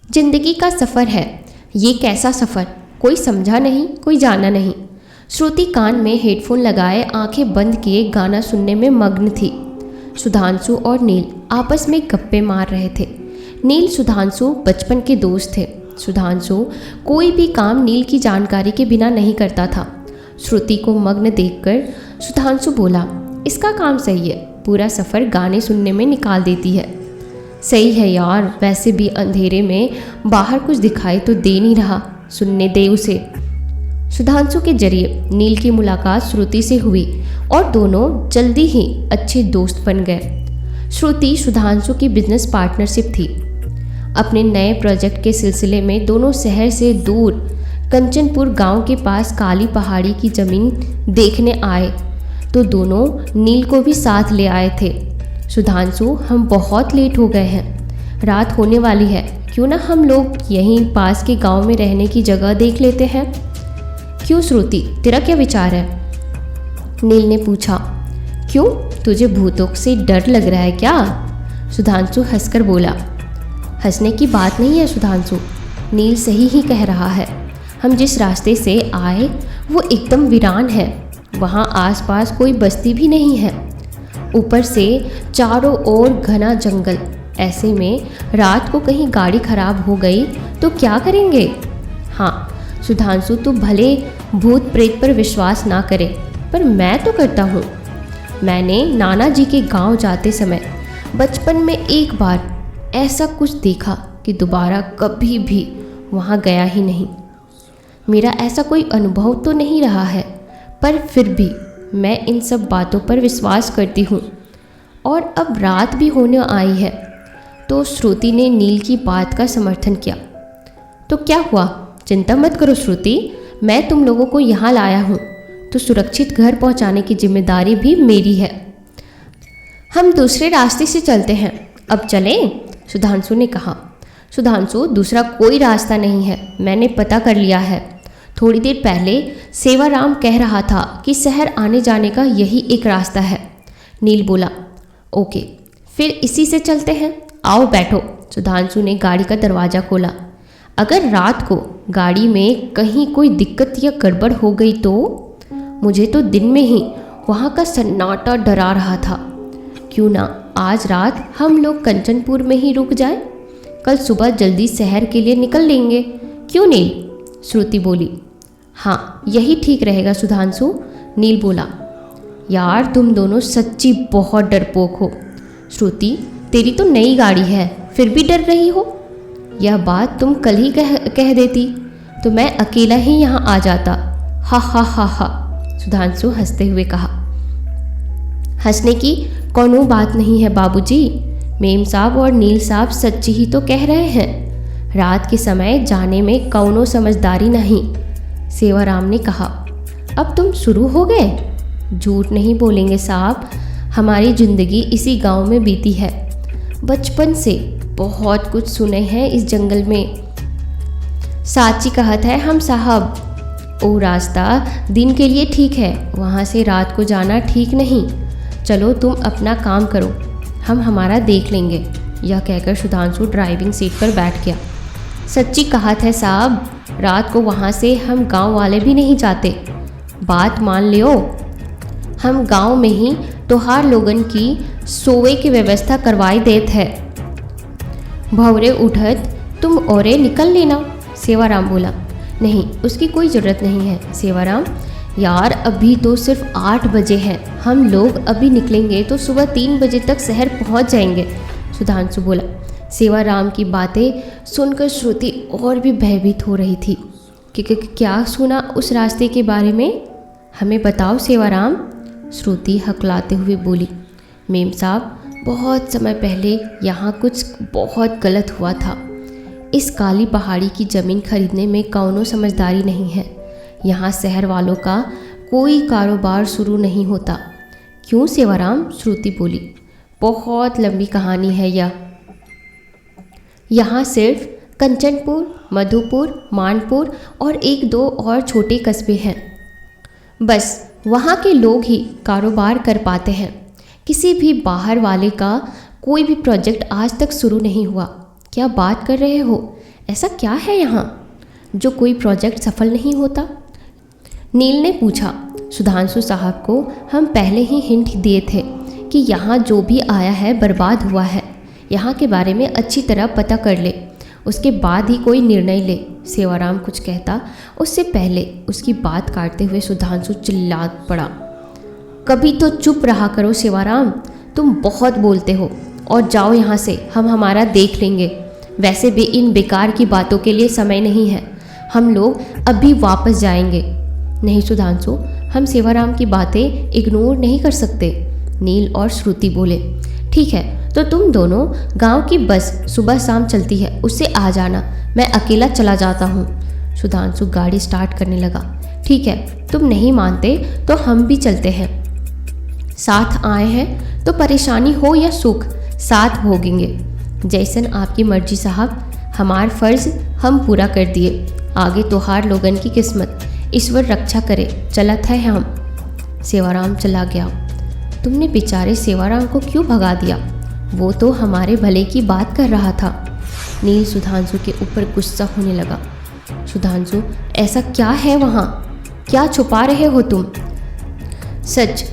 जिंदगी का सफ़र है। ये कैसा सफ़र, कोई समझा नहीं, कोई जाना नहीं। श्रुति कान में हेडफोन लगाए आंखें बंद किए गाना सुनने में मग्न थी। सुधांशु और नील आपस में गप्पे मार रहे थे। नील सुधांशु बचपन के दोस्त थे। सुधांशु कोई भी काम नील की जानकारी के बिना नहीं करता था। श्रुति को मग्न देखकर सुधांशु बोला, इसका काम सही है, पूरा सफ़र गाने सुनने में निकाल देती है। सही है यार, वैसे भी अंधेरे में बाहर कुछ दिखाई तो दे नहीं रहा, सुनने दे उसे। सुधांशु के जरिए नील की मुलाकात श्रुति से हुई और दोनों जल्दी ही अच्छे दोस्त बन गए। श्रुति सुधांशु की बिजनेस पार्टनरशिप थी। अपने नए प्रोजेक्ट के सिलसिले में दोनों शहर से दूर कंचनपुर गांव के पास काली पहाड़ी की ज़मीन देखने आए तो दोनों नील को भी साथ ले आए थे। सुधांशु, हम बहुत लेट हो गए हैं, रात होने वाली है, क्यों ना हम लोग यहीं पास के गांव में रहने की जगह देख लेते हैं। क्यों श्रुति, तेरा क्या विचार है? नील ने पूछा। क्यों, तुझे भूतों से डर लग रहा है क्या? सुधांशु हंसकर बोला। हंसने की बात नहीं है सुधांशु, नील सही ही कह रहा है। हम जिस रास्ते से आए वो एकदम वीरान है, वहाँ आसपास कोई बस्ती भी नहीं है, ऊपर से चारों ओर घना जंगल। ऐसे में रात को कहीं गाड़ी खराब हो गई तो क्या करेंगे? हाँ सुधांशु, तू भले भूत प्रेत पर विश्वास ना करे, पर मैं तो करता हूँ। मैंने नाना जी के गांव जाते समय बचपन में एक बार ऐसा कुछ देखा कि दोबारा कभी भी वहाँ गया ही नहीं। मेरा ऐसा कोई अनुभव तो नहीं रहा है, पर फिर भी मैं इन सब बातों पर विश्वास करती हूँ। और अब रात भी होने आई है। तो श्रुति ने नील की बात का समर्थन किया। तो क्या हुआ, चिंता मत करो श्रुति, मैं तुम लोगों को यहाँ लाया हूँ तो सुरक्षित घर पहुँचाने की जिम्मेदारी भी मेरी है। हम दूसरे रास्ते से चलते हैं, अब चलें? सुधांशु ने कहा। सुधांशु, दूसरा कोई रास्ता नहीं है, मैंने पता कर लिया है। थोड़ी देर पहले सेवाराम कह रहा था कि शहर आने जाने का यही एक रास्ता है। नील बोला। ओके, फिर इसी से चलते हैं, आओ बैठो। सुधांशु ने गाड़ी का दरवाज़ा खोला। अगर रात को गाड़ी में कहीं कोई दिक्कत या गड़बड़ हो गई तो? मुझे तो दिन में ही वहाँ का सन्नाटा डरा रहा था। क्यों ना आज रात हम लोग कंचनपुर में ही रुक जाए, कल सुबह जल्दी शहर के लिए निकल लेंगे। क्यों नील? श्रुति बोली। हाँ यही ठीक रहेगा सुधांशु, नील बोला। यार तुम दोनों सच्ची बहुत डरपोक हो। श्रुति, तेरी तो नई गाड़ी है, फिर भी डर रही हो? यह बात तुम कल ही कह देती तो मैं अकेला ही यहाँ आ जाता। हा हा हा हा, सुधांशु हंसते हुए कहा। हंसने की कोनो बात नहीं है बाबूजी, मेम साहब और नील साहब सच्ची ही तो कह रहे हैं। रात के समय जाने में कौनो समझदारी नहीं, सेवाराम ने कहा। अब तुम शुरू हो गए? झूठ नहीं बोलेंगे साहब, हमारी ज़िंदगी इसी गांव में बीती है। बचपन से बहुत कुछ सुने हैं इस जंगल में। साची कहत है हम साहब। वो रास्ता दिन के लिए ठीक है, वहाँ से रात को जाना ठीक नहीं। चलो तुम अपना काम करो, हम हमारा देख लेंगे। यह कहकर सुधांशु ड्राइविंग सीट पर बैठ गया। सच्ची कहत है साहब, रात को वहाँ से हम गांव वाले भी नहीं जाते। बात मान लियो, हम गांव में ही तोहार लोगन की सोवे की व्यवस्था करवाई देत है। भवरे उठत तुम औरे निकल लेना, सेवाराम बोला। नहीं, उसकी कोई ज़रूरत नहीं है सेवाराम। यार अभी तो सिर्फ 8 बजे हैं, हम लोग अभी निकलेंगे तो सुबह 3 बजे तक शहर पहुंच जाएंगे, सुधांशु बोला। सेवाराम की बातें सुनकर श्रुति और भी भयभीत हो रही थी कि क्या सुना उस रास्ते के बारे में, हमें बताओ सेवाराम। श्रुति हकलाते हुए बोली। मेम साहब, बहुत समय पहले यहाँ कुछ बहुत गलत हुआ था। इस काली पहाड़ी की ज़मीन खरीदने में कौनो समझदारी नहीं है। यहाँ शहर वालों का कोई कारोबार शुरू नहीं होता। क्यों सेवाराम? श्रुति बोली। बहुत लंबी कहानी है यह। यहाँ सिर्फ कंचनपुर, मधुपुर, मानपुर और 1-2 और छोटे कस्बे हैं। बस वहाँ के लोग ही कारोबार कर पाते हैं। किसी भी बाहर वाले का कोई भी प्रोजेक्ट आज तक शुरू नहीं हुआ। क्या बात कर रहे हो? ऐसा क्या है यहाँ जो कोई प्रोजेक्ट सफल नहीं होता? नील ने पूछा। सुधांशु साहब को हम पहले ही हिंट दिए थे कि यहाँ जो भी आया है बर्बाद हुआ है। यहाँ के बारे में अच्छी तरह पता कर ले, उसके बाद ही कोई निर्णय ले। सेवाराम कुछ कहता उससे पहले उसकी बात काटते हुए सुधांशु चिल्ला पड़ा। कभी तो चुप रहा करो सेवाराम, तुम बहुत बोलते हो। और जाओ यहाँ से, हम हमारा देख लेंगे। वैसे भी इन बेकार की बातों के लिए समय नहीं है, हम लोग अभी वापस जाएंगे। नहीं सुधांशु, हम सेवाराम की बातें इग्नोर नहीं कर सकते, नील और श्रुति बोले। ठीक है, तो तुम दोनों गांव की बस सुबह शाम चलती है, उससे आ जाना, मैं अकेला चला जाता हूँ। सुधांशु गाड़ी स्टार्ट करने लगा। ठीक है, तुम नहीं मानते तो हम भी चलते हैं। साथ आए हैं तो परेशानी हो या सुख साथ भोगेंगे। जैसन आपकी मर्जी साहब, हमार फर्ज हम पूरा कर दिए, आगे तोहार लोगन की किस्मत, ईश्वर रक्षा करे, चलत है हम। सेवाराम चला गया। तुमने बेचारे सेवाराम को क्यों भगा दिया? वो तो हमारे भले की बात कर रहा था। नील सुधांशु के ऊपर गुस्सा होने लगा। सुधांशु, ऐसा क्या है वहाँ? क्या छुपा रहे हो तुम? सच,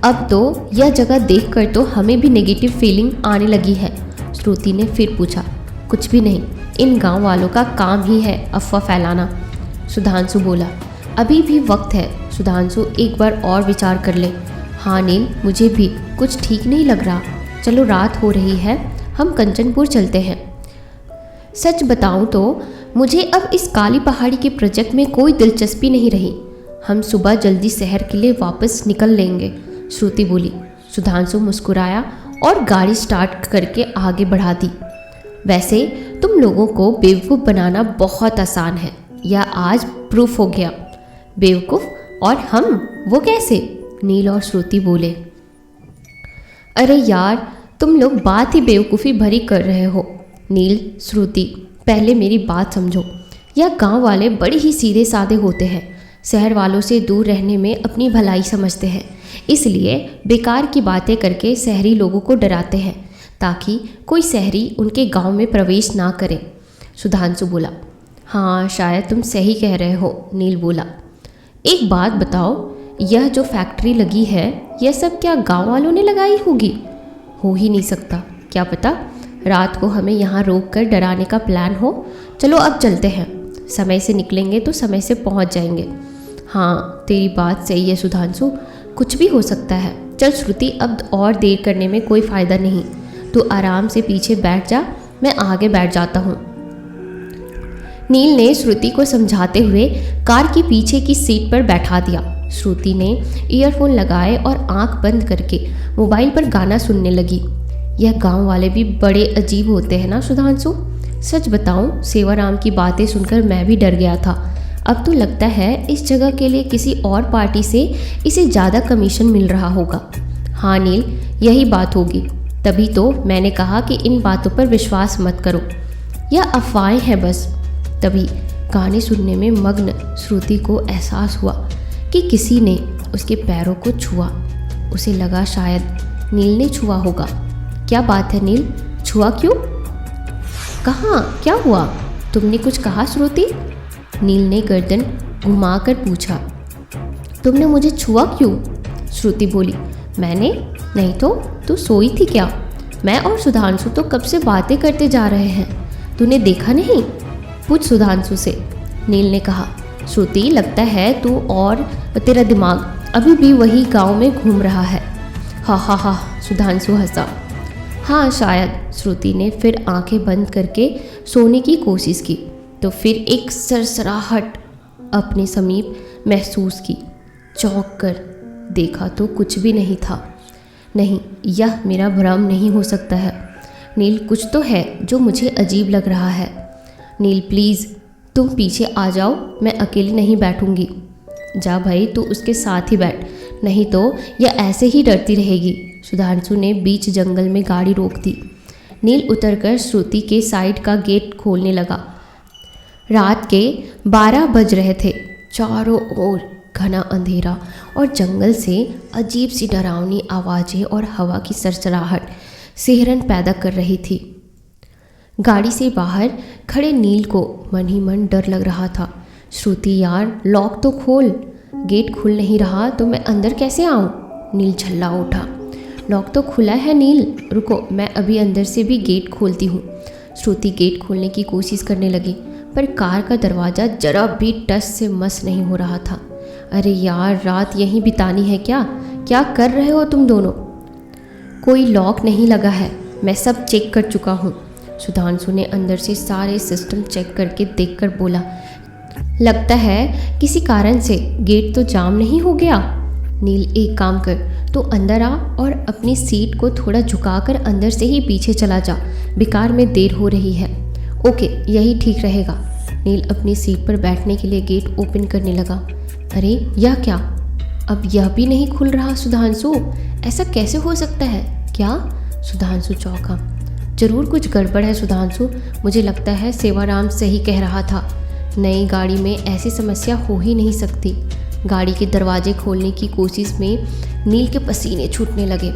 अब तो यह जगह देखकर तो हमें भी नेगेटिव फीलिंग आने लगी है। श्रुति ने फिर पूछा। कुछ भी नहीं, इन गांव वालों का काम ही है अफवाह फैलाना। सुधांशु बोला। अभी भी वक्त है सुधांशु, एक बार और विचार कर ले। हाँ नील, मुझे भी कुछ ठीक नहीं लग रहा। चलो, रात हो रही है, हम कंचनपुर चलते हैं। सच बताऊं तो मुझे अब इस काली पहाड़ी के प्रोजेक्ट में कोई दिलचस्पी नहीं रही। हम सुबह जल्दी शहर के लिए वापस निकल लेंगे, श्रुति बोली। सुधांशु मुस्कुराया और गाड़ी स्टार्ट करके आगे बढ़ा दी। वैसे तुम लोगों को बेवकूफ़ बनाना बहुत आसान है, यह आज प्रूफ हो गया। बेवकूफ़? और हम, वो कैसे? नील और श्रुति बोले। अरे यार, तुम लोग बात ही बेवकूफ़ी भरी कर रहे हो। नील, श्रुति, पहले मेरी बात समझो। यह गांव वाले बड़े ही सीधे साधे होते हैं, शहर वालों से दूर रहने में अपनी भलाई समझते हैं, इसलिए बेकार की बातें करके शहरी लोगों को डराते हैं ताकि कोई शहरी उनके गांव में प्रवेश ना करे। सुधांशु बोला। हाँ, शायद तुम सही कह रहे हो, नील बोला। एक बात बताओ, यह जो फैक्ट्री लगी है, यह सब क्या गांव वालों ने लगाई होगी? हो ही नहीं सकता, क्या पता रात को हमें यहाँ रोक कर डराने का प्लान हो। चलो अब चलते हैं, समय से निकलेंगे तो समय से पहुँच जाएंगे। हाँ, तेरी बात सही है सुधांशु, कुछ भी हो सकता है। चल श्रुति, अब और देर करने में कोई फ़ायदा नहीं, तू आराम से पीछे बैठ जा, मैं आगे बैठ जाता हूँ। नील ने श्रुति को समझाते हुए कार की पीछे की सीट पर बैठा दिया। श्रुति ने ईयरफोन लगाए और आंख बंद करके मोबाइल पर गाना सुनने लगी। यह गांव वाले भी बड़े अजीब होते हैं ना सुधांशु। सच बताऊं, सेवाराम की बातें सुनकर मैं भी डर गया था। अब तो लगता है इस जगह के लिए किसी और पार्टी से इसे ज़्यादा कमीशन मिल रहा होगा। हाँ नील, यही बात होगी, तभी तो मैंने कहा कि इन बातों पर विश्वास मत करो, यह अफवाहें हैं बस। तभी गाने सुनने में मग्न श्रुति को एहसास हुआ कि किसी ने उसके पैरों को छुआ। उसे लगा शायद नील ने छुआ होगा। क्या बात है नील, छुआ क्यों? कहाँ, क्या हुआ? तुमने कुछ कहा श्रुति? नील ने गर्दन घुमाकर पूछा। तुमने मुझे छुआ क्यों? श्रुति बोली। मैंने नहीं तो, तू सोई थी क्या? मैं और सुधांशु तो कब से बातें करते जा रहे हैं, तूने देखा नहीं? पूछ सुधांशु से, नील ने कहा। श्रुति, लगता है तू और तेरा दिमाग अभी भी वही गांव में घूम रहा है। हा हा हा, सुधांशु हंसा। हाँ शायद, श्रुति ने फिर आंखें बंद करके सोने की कोशिश की तो फिर एक सरसराहट अपने समीप महसूस की। चौंक कर देखा तो कुछ भी नहीं था। नहीं, यह मेरा भ्रम नहीं हो सकता है। नील, कुछ तो है जो मुझे अजीब लग रहा है। नील प्लीज़, तुम पीछे आ जाओ, मैं अकेली नहीं बैठूंगी। जा भाई, तू उसके साथ ही बैठ, नहीं तो यह ऐसे ही डरती रहेगी। सुधांशु ने बीच जंगल में गाड़ी रोक दी। नील उतरकर श्रुति के साइड का गेट खोलने लगा। रात के 12 बज रहे थे। चारों ओर घना अंधेरा और जंगल से अजीब सी डरावनी आवाज़ें और हवा की सरसराहट सिहरन पैदा कर रही थी। गाड़ी से बाहर खड़े नील को मन ही मन डर लग रहा था। श्रुति यार लॉक तो खोल, गेट खुल नहीं रहा तो मैं अंदर कैसे आऊँ? नील झल्ला उठा। लॉक तो खुला है नील, रुको मैं अभी अंदर से भी गेट खोलती हूँ। श्रुति गेट खोलने की कोशिश करने लगी पर कार का दरवाज़ा जरा भी टस से मस नहीं हो रहा था। अरे यार रात यहीं बितानी है क्या? क्या कर रहे हो तुम दोनों? कोई लॉक नहीं लगा है, मैं सब चेक कर चुका हूँ। सुधांशु ने अंदर से सारे सिस्टम चेक करके देखकर बोला। लगता है किसी कारण से गेट तो जाम नहीं हो गया। नील एक काम कर, तो अंदर आ और अपनी सीट को थोड़ा झुकाकर अंदर से ही पीछे चला जा, बेकार में देर हो रही है। ओके यही ठीक रहेगा। नील अपनी सीट पर बैठने के लिए गेट ओपन करने लगा। अरे यह क्या, अब यह भी नहीं खुल रहा सुधांशु, ऐसा कैसे हो सकता है? क्या? सुधांशु चौंका। जरूर कुछ गड़बड़ है सुधांशु, मुझे लगता है सेवाराम सही कह रहा था। नई गाड़ी में ऐसी समस्या हो ही नहीं सकती। गाड़ी के दरवाजे खोलने की कोशिश में नील के पसीने छूटने लगे।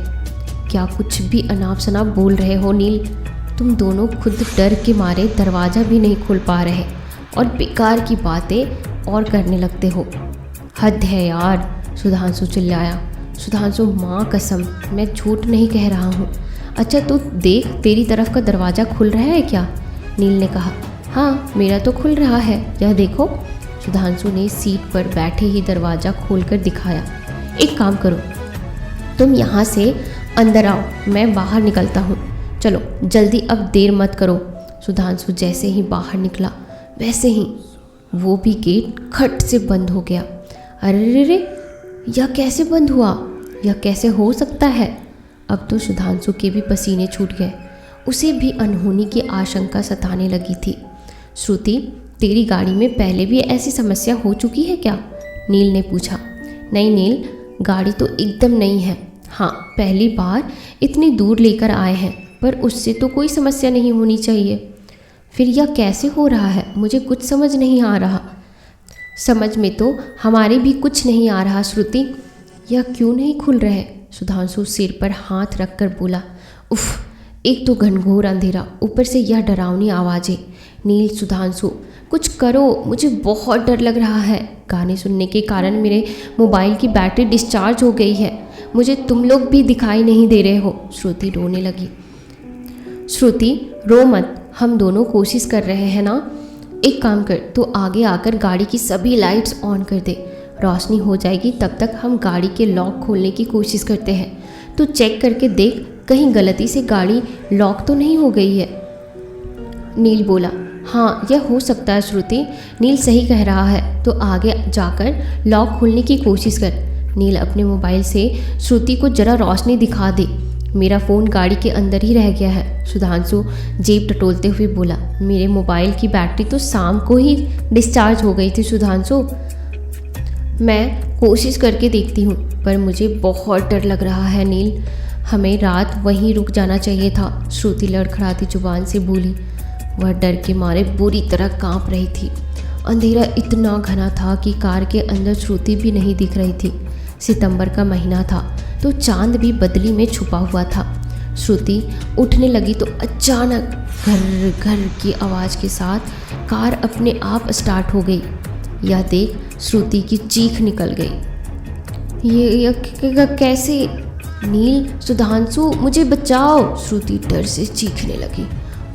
क्या कुछ भी अनाप शनाप बोल रहे हो नील? तुम दोनों खुद डर के मारे दरवाज़ा भी नहीं खोल पा रहे और बेकार की बातें और करने लगते हो। हद है यार, सुधांशु चिल्लाया। सुधांशु माँ कसम, मैं झूठ नहीं कह रहा हूँ। अच्छा तू देख, तेरी तरफ का दरवाज़ा खुल रहा है क्या? नील ने कहा। हाँ मेरा तो खुल रहा है, यह देखो। सुधांशु ने सीट पर बैठे ही दरवाज़ा खोलकर दिखाया। एक काम करो, तुम यहाँ से अंदर आओ, मैं बाहर निकलता हूँ। चलो जल्दी, अब देर मत करो। सुधांशु जैसे ही बाहर निकला वैसे ही वो भी गेट खट से बंद हो गया। अरे रे, यह कैसे बंद हुआ? यह कैसे हो सकता है? अब तो सुधांशु के भी पसीने छूट गए। उसे भी अनहोनी की आशंका सताने लगी थी। श्रुति, तेरी गाड़ी में पहले भी ऐसी समस्या हो चुकी है क्या? नील ने पूछा। नहीं नील, गाड़ी तो एकदम नई है। हाँ पहली बार इतनी दूर लेकर आए हैं, पर उससे तो कोई समस्या नहीं होनी चाहिए। फिर यह कैसे हो रहा है? मुझे कुछ समझ नहीं आ रहा। समझ में तो हमारे भी कुछ नहीं आ रहा श्रुति। यह क्यों नहीं खुल रहे? सुधांशु सिर पर हाथ रखकर बोला। उफ, एक तो घनघोर अंधेरा, ऊपर से यह डरावनी आवाज़ें। नील, सुधांशु कुछ करो, मुझे बहुत डर लग रहा है। गाने सुनने के कारण मेरे मोबाइल की बैटरी डिस्चार्ज हो गई है। मुझे तुम लोग भी दिखाई नहीं दे रहे हो। श्रुति रोने लगी। श्रुति रो मत, हम दोनों कोशिश कर रहे हैं ना। एक काम कर, तो आगे आकर गाड़ी की सभी लाइट्स ऑन कर दे। रोशनी हो जाएगी, तब तक हम गाड़ी के लॉक खोलने की कोशिश करते हैं। तो चेक करके देख, कहीं गलती से गाड़ी लॉक तो नहीं हो गई है। नील बोला। हाँ यह हो सकता है श्रुति, नील सही कह रहा है। तो आगे जाकर लॉक खोलने की कोशिश कर। नील अपने मोबाइल से श्रुति को जरा रोशनी दिखा दे। मेरा फ़ोन गाड़ी के अंदर ही रह गया है। सुधांशु जेब टटोलते हुए बोला। मेरे मोबाइल की बैटरी तो शाम को ही डिस्चार्ज हो गई थी सुधांशु। मैं कोशिश करके देखती हूँ, पर मुझे बहुत डर लग रहा है नील। हमें रात वहीं रुक जाना चाहिए था। श्रुति लड़खड़ाती जुबान से बोली। वह डर के मारे बुरी तरह कांप रही थी। अंधेरा इतना घना था कि कार के अंदर श्रुति भी नहीं दिख रही थी। सितंबर का महीना था तो चांद भी बदली में छुपा हुआ था। श्रुति उठने लगी तो अचानक घर घर की आवाज़ के साथ कार अपने आप स्टार्ट हो गई। यह देख श्रुति की चीख निकल गई। ये कैसे? नील, सुधांशु मुझे बचाओ। श्रुति डर से चीखने लगी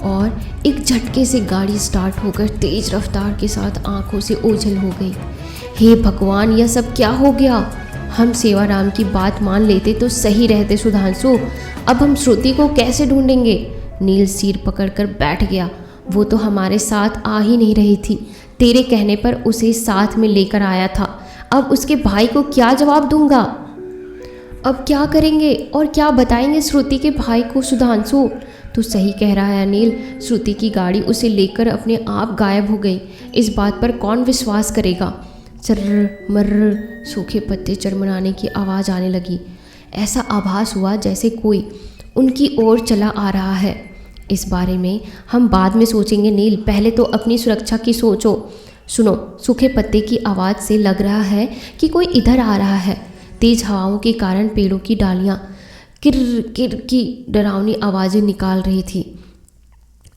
और एक झटके से गाड़ी स्टार्ट होकर तेज रफ्तार के साथ आंखों से ओझल हो गई। हे भगवान, यह सब क्या हो गया? हम सेवाराम की बात मान लेते तो सही रहते सुधांशु। अब हम श्रुति को कैसे ढूंढेंगे? नील सिर पकड़कर बैठ गया। वो तो हमारे साथ आ ही नहीं रही थी। तेरे कहने पर उसे साथ में लेकर आया था। अब उसके भाई को क्या जवाब दूंगा? अब क्या करेंगे और क्या बताएंगे श्रुति के भाई को? सुधांशु तू सही कह रहा है नील, श्रुति की गाड़ी उसे लेकर अपने आप गायब हो गई। इस बात पर कौन विश्वास करेगा? चर्र मर्र सूखे पत्ते चरमराने की आवाज़ आने लगी। ऐसा आभास हुआ जैसे कोई उनकी ओर चला आ रहा है। इस बारे में हम बाद में सोचेंगे नील, पहले तो अपनी सुरक्षा की सोचो। सुनो, सूखे पत्ते की आवाज़ से लग रहा है कि कोई इधर आ रहा है। तेज हवाओं के कारण पेड़ों की डालियाँ किर किर की डरावनी आवाज़ें निकाल रही थी।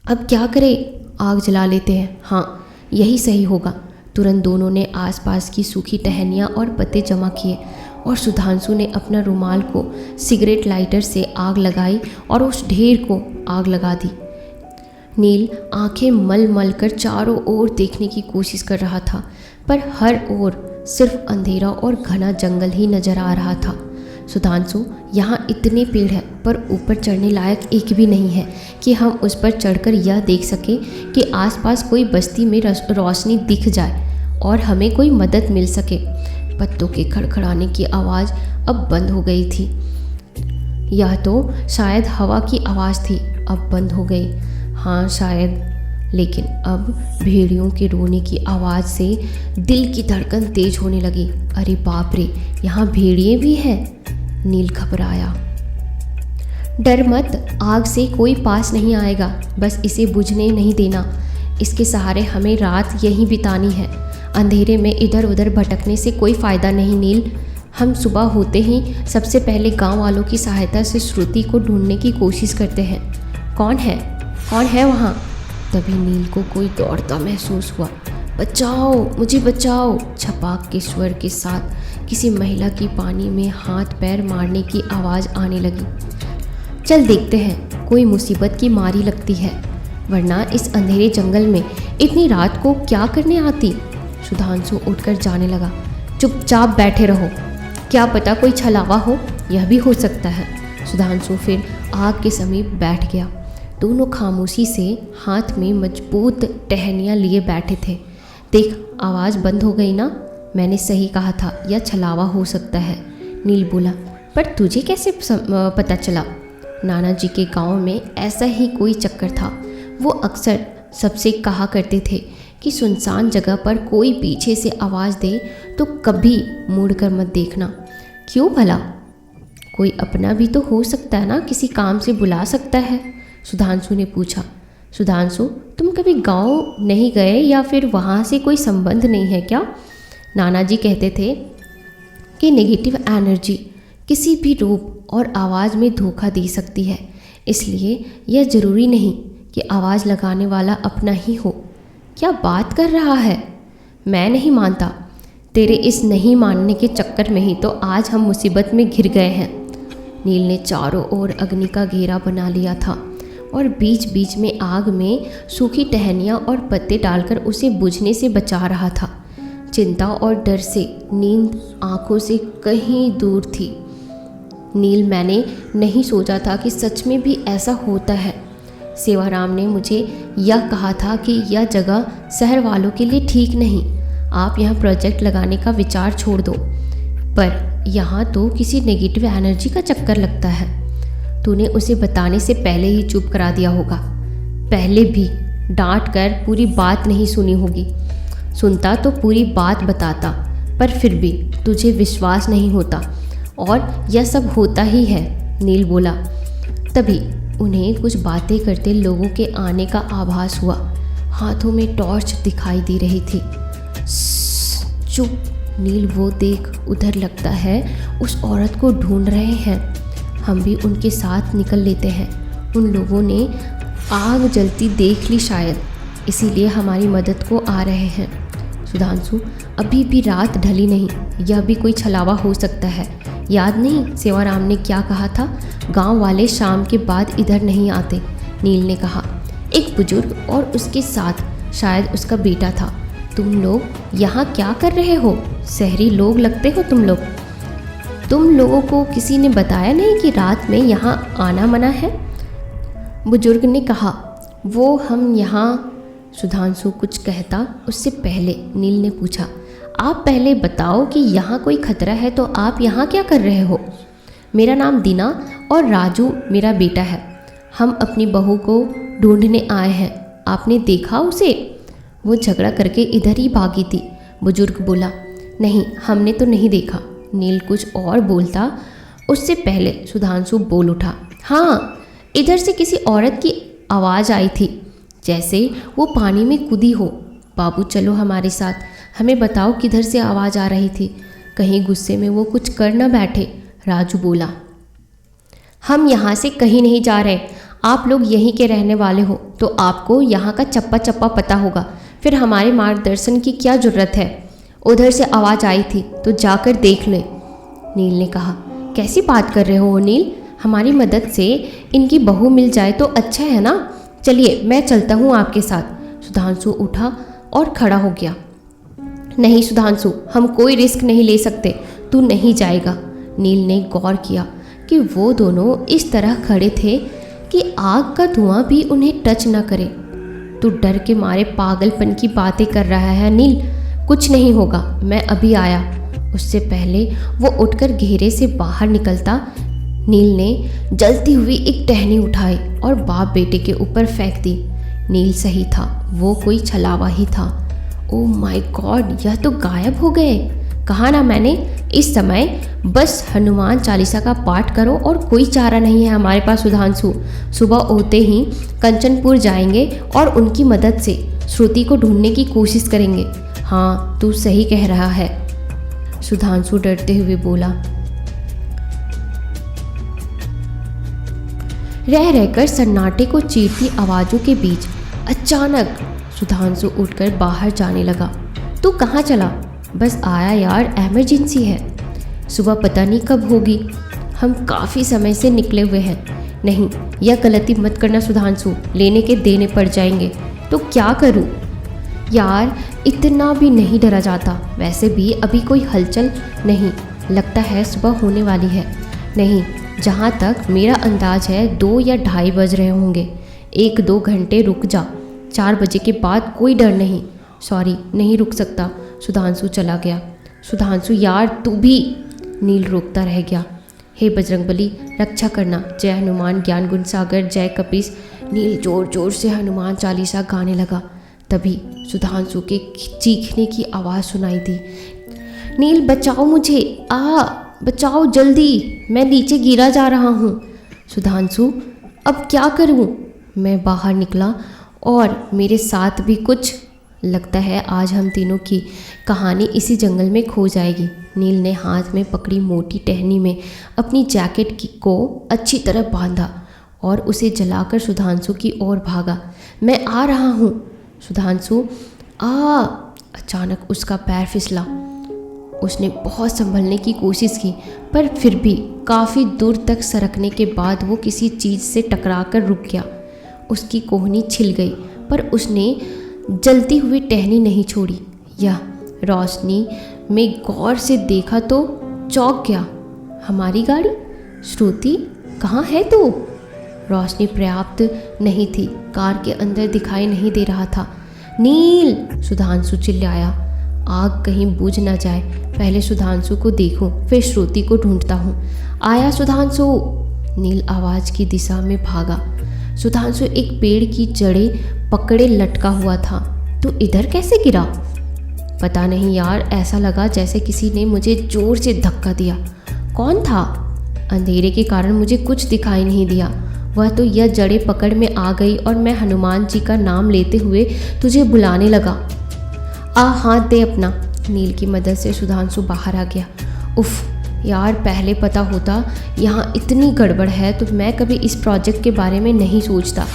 अब क्या करें? आग जला लेते हैं। हाँ, यही सही होगा। तुरंत दोनों ने आसपास की सूखी टहनियाँ और पत्ते जमा किए और सुधांशु ने अपना रुमाल को सिगरेट लाइटर से आग लगाई और उस ढेर को आग लगा दी। नील आंखें मल मल कर चारों ओर देखने की कोशिश कर रहा था, पर हर ओर सिर्फ अंधेरा और घना जंगल ही नजर आ रहा था। सुधांशु, यहाँ इतने पेड़ हैं पर ऊपर चढ़ने लायक एक भी नहीं है कि हम उस पर चढ़कर यह देख सकें कि आसपास कोई बस्ती में रोशनी दिख जाए और हमें कोई मदद मिल सके। पत्तों के खड़खड़ाने की आवाज़ अब बंद हो गई थी। यह तो शायद हवा की आवाज़ थी, अब बंद हो गई। हाँ शायद, लेकिन अब भेड़ियों के रोने की आवाज़ से दिल की धड़कन तेज होने लगी। अरे बाप रे, यहाँ भेड़िए भी हैं। नील घबराया। डर मत, आग से कोई पास नहीं आएगा, बस इसे बुझने नहीं देना। इसके सहारे हमें रात यहीं बितानी है। अंधेरे में इधर उधर भटकने से कोई फ़ायदा नहीं नील। हम सुबह होते ही सबसे पहले गांव वालों की सहायता से श्रुति को ढूंढने की कोशिश करते हैं। कौन है वहाँ? तभी नील को कोई दौड़ता महसूस हुआ। बचाओ, मुझे बचाओ! छपाक के स्वर के साथ किसी महिला की पानी में हाथ पैर मारने की आवाज़ आने लगी। चल देखते हैं, कोई मुसीबत की मारी लगती है, वरना इस अंधेरे जंगल में इतनी रात को क्या करने आती। सुधांशु उठकर जाने लगा। चुपचाप बैठे रहो, क्या पता कोई छलावा हो, यह भी हो सकता है। सुधांशु फिर आग के समीप बैठ गया। दोनों खामोशी से हाथ में मजबूत टहनियाँ लिए बैठे थे। देख, आवाज़ बंद हो गई ना? मैंने सही कहा था, यह छलावा हो सकता है। नील बोला। पर तुझे कैसे पता चला? नाना जी के गांव में ऐसा ही कोई चक्कर था। वो अक्सर सबसे कहा करते थे कि सुनसान जगह पर कोई पीछे से आवाज़ दे तो कभी मुड़कर मत देखना। क्यों भला? कोई अपना भी तो हो सकता है ना, किसी काम से बुला सकता है। सुधांशु ने पूछा। सुधांशु, तुम कभी गांव नहीं गए या फिर वहाँ से कोई संबंध नहीं है क्या? नाना जी कहते थे कि नेगेटिव एनर्जी किसी भी रूप और आवाज़ में धोखा दे सकती है, इसलिए यह ज़रूरी नहीं कि आवाज़ लगाने वाला अपना ही हो। क्या बात कर रहा है? मैं नहीं मानता। तेरे इस नहीं मानने के चक्कर में ही तो आज हम मुसीबत में घिर गए हैं। नील ने चारों ओर अग्नि का घेरा बना लिया था और बीच बीच में आग में सूखी टहनियाँ और पत्ते डालकर उसे बुझने से बचा रहा था। चिंता और डर से नींद आंखों से कहीं दूर थी। नील, मैंने नहीं सोचा था कि सच में भी ऐसा होता है। सेवाराम ने मुझे यह कहा था कि यह जगह शहर वालों के लिए ठीक नहीं, आप यहाँ प्रोजेक्ट लगाने का विचार छोड़ दो। पर यहाँ तो किसी नेगेटिव एनर्जी का चक्कर लगता है। तूने उसे बताने से पहले ही चुप करा दिया होगा। पहले भी डांट कर पूरी बात नहीं सुनी होगी। सुनता तो पूरी बात बताता, पर फिर भी तुझे विश्वास नहीं होता और यह सब होता ही है। नील बोला। तभी उन्हें कुछ बातें करते लोगों के आने का आभास हुआ। हाथों में टॉर्च दिखाई दे रही थी। चुप नील, वो देख, उधर लगता है उस औरत को ढूंढ रहे हैं। हम भी उनके साथ निकल लेते हैं। उन लोगों ने आग जलती देख ली शायद, इसीलिए हमारी मदद को आ रहे हैं। सुधांशु, अभी भी रात ढली नहीं, यह भी कोई छलावा हो सकता है। याद नहीं सेवाराम ने क्या कहा था? गांव वाले शाम के बाद इधर नहीं आते। नील ने कहा। एक बुजुर्ग और उसके साथ शायद उसका बेटा था। तुम लोग यहाँ क्या कर रहे हो? शहरी लोग लगते हो तुम लोग। तुम लोगों को किसी ने बताया नहीं कि रात में यहाँ आना मना है? बुजुर्ग ने कहा। वो हम यहाँ। सुधांशु कुछ कहता उससे पहले नील ने पूछा। आप पहले बताओ कि यहाँ कोई खतरा है तो आप यहाँ क्या कर रहे हो? मेरा नाम दीना और राजू मेरा बेटा है। हम अपनी बहू को ढूंढने आए हैं। आपने देखा उसे? वो झगड़ा करके इधर ही भागी थी। बुजुर्ग बोला। नहीं, हमने तो नहीं देखा। नील कुछ और बोलता उससे पहले सुधांशु बोल उठा। हाँ, इधर से किसी औरत की आवाज़ आई थी, जैसे वो पानी में कूदी हो। बाबू चलो हमारे साथ, हमें बताओ किधर से आवाज़ आ रही थी, कहीं गुस्से में वो कुछ कर न बैठे। राजू बोला। हम यहाँ से कहीं नहीं जा रहे, आप लोग यहीं के रहने वाले हो तो आपको यहाँ का चप्पा चप्पा पता होगा, फिर हमारे मार्गदर्शन की क्या ज़रूरत है। उधर से आवाज़ आई थी तो जाकर देख ले, नील ने कहा। कैसी बात कर रहे हो नील, हमारी मदद से इनकी बहू मिल जाए तो अच्छा है ना। चलिए मैं चलता हूँ आपके साथ। सुधांशु उठा और खड़ा हो गया। नहीं सुधांशु, हम कोई रिस्क नहीं ले सकते, तू नहीं जाएगा। नील ने गौर किया कि वो दोनों इस तरह खड़े थे कि आग का धुआं भी उन्हें टच न करे। तू डर के मारे पागलपन की बातें कर रहा है नील, कुछ नहीं होगा, मैं अभी आया। उससे पहले वो उठकर घेरे से बाहर निकलता, नील ने जलती हुई एक टहनी उठाई और बाप बेटे के ऊपर फेंक दी। नील सही था, वो कोई छलावा ही था। ओह माय गॉड, यह तो गायब हो गए। कहा ना मैंने, इस समय बस हनुमान चालीसा का पाठ करो और कोई चारा नहीं है हमारे पास सुधांशु। सुबह होते ही कंचनपुर जाएंगे और उनकी मदद से श्रुति को ढूंढने की कोशिश करेंगे। हाँ तू सही कह रहा है, सुधांशु डरते हुए बोला। रह रहकर सन्नाटे को चीरती आवाज़ों के बीच अचानक सुधांशु उठकर बाहर जाने लगा। तू कहाँ चला? बस आया यार, इमरजेंसी है। सुबह पता नहीं कब होगी, हम काफ़ी समय से निकले हुए हैं। नहीं, यह गलती मत करना सुधांशु, लेने के देने पड़ जाएंगे। तो क्या करूँ यार, इतना भी नहीं डरा जाता। वैसे भी अभी कोई हलचल नहीं, लगता है सुबह होने वाली है। नहीं, जहाँ तक मेरा अंदाज है 2 या 2:30 बज रहे होंगे। 1-2 घंटे रुक जा, 4 बजे के बाद कोई डर नहीं। सॉरी, नहीं रुक सकता। सुधांशु चला गया। सुधांशु यार तू भी, नील रोकता रह गया। हे बजरंगबली रक्षा करना, जय हनुमान ज्ञान गुण सागर जय कपीस। नील जोर जोर से हनुमान चालीसा गाने लगा। तभी सुधांशु के चीखने की आवाज़ सुनाई दी। नील बचाओ मुझे, बचाओ जल्दी, मैं नीचे गिरा जा रहा हूँ। सुधांशु अब क्या करूँ? मैं बाहर निकला और मेरे साथ भी कुछ। लगता है आज हम तीनों की कहानी इसी जंगल में खो जाएगी। नील ने हाथ में पकड़ी मोटी टहनी में अपनी जैकेट को अच्छी तरह बांधा और उसे जलाकर सुधांशु की ओर भागा। मैं आ रहा हूँ। सुधांशु अचानक उसका पैर फिसला। उसने बहुत संभलने की कोशिश की, पर फिर भी काफ़ी दूर तक सरकने के बाद वो किसी चीज़ से टकराकर रुक गया। उसकी कोहनी छिल गई, पर उसने जलती हुई टहनी नहीं छोड़ी। यह रोशनी में गौर से देखा तो चौंक गया। हमारी गाड़ी? श्रुति कहाँ है तू? रोशनी पर्याप्त नहीं थी, कार के अंदर दिखाई नहीं दे रहा था। नील, सुधांशु चिल्लाया। आग कहीं बुझ न जाए, पहले सुधांशु को देखूं, फिर श्रुति को ढूंढता हूँ। आया सुधांशु। नील आवाज़ की दिशा में भागा। सुधांशु एक पेड़ की जड़ें पकड़े लटका हुआ था। तो इधर कैसे गिरा? पता नहीं यार, ऐसा लगा जैसे किसी ने मुझे जोर से धक्का दिया। कौन था? अंधेरे के कारण मुझे कुछ दिखाई नहीं दिया। वह तो यह जड़ें पकड़ में आ गई और मैं हनुमान जी का नाम लेते हुए तुझे बुलाने लगा। हाथ दे अपना। नील की मदद से सुधांशु बाहर आ गया। उफ यार, पहले पता होता यहाँ इतनी गड़बड़ है तो मैं कभी इस प्रोजेक्ट के बारे में नहीं सोचता।